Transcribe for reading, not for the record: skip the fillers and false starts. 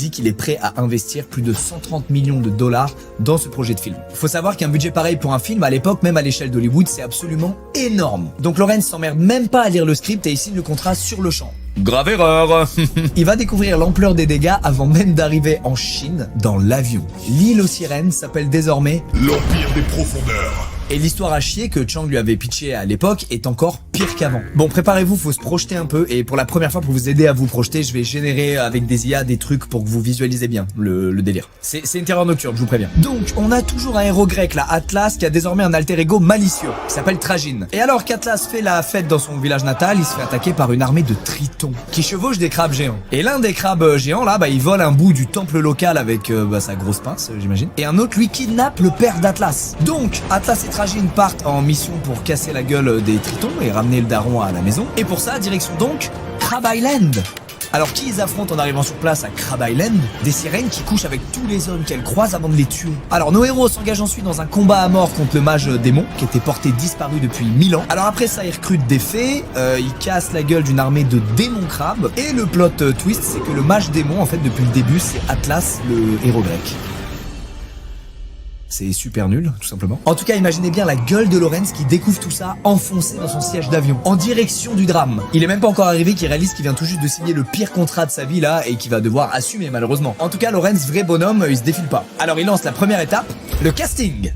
dit qu'il est prêt à investir plus de 130 millions de dollars dans ce projet de film. Faut savoir qu'un budget pareil pour un film, à l'époque, même à l'échelle d'Hollywood, c'est absolument énorme. Donc Lawrence s'emmerde même pas à lire le script et il signe le contrat sur le champ. Grave erreur. Il va découvrir l'ampleur des dégâts avant même d'arriver en Chine dans l'avion. L'île aux sirènes s'appelle désormais L'Empire des Profondeurs. et l'histoire à chier que Chang lui avait pitché à l'époque est encore pire qu'avant. Bon, préparez-vous, faut se projeter un peu et pour la première fois, pour vous aider à vous projeter, je vais générer avec des IA des trucs pour que vous visualisez bien le délire. C'est une terreur nocturne, je vous préviens. Donc, on a toujours un héros grec là, Atlas, qui a désormais un alter ego malicieux, qui s'appelle Tragine. Et alors qu'Atlas fait la fête dans son village natal, il se fait attaquer par une armée de tritons qui chevauchent des crabes géants. Et l'un des crabes géants là, il vole un bout du temple local avec sa grosse pince, j'imagine. Et un autre lui kidnappe le père d'Atlas. Donc, Atlas et Tragine partent en mission pour casser la gueule des tritons et ramener le daron à la maison. Et pour ça, direction donc Crab Island. Alors qui ils affrontent en arrivant sur place à Crab Island? Des sirènes qui couchent avec tous les hommes qu'elles croisent avant de les tuer. Alors nos héros s'engagent ensuite dans un combat à mort contre le mage démon qui était porté disparu depuis 1000 ans. Alors après ça, ils recrutent des fées, ils cassent la gueule d'une armée de démons crabes. Et le plot twist, c'est que le mage démon, en fait depuis le début, c'est Atlas, le héros grec. C'est super nul, tout simplement. En tout cas, imaginez bien la gueule de Lawrence qui découvre tout ça enfoncé dans son siège d'avion, en direction du drame. Il est même pas encore arrivé qu'il réalise qu'il vient tout juste de signer le pire contrat de sa vie là et qu'il va devoir assumer malheureusement. En tout cas, Lawrence, vrai bonhomme, il se défile pas. Alors il lance la première étape, le casting.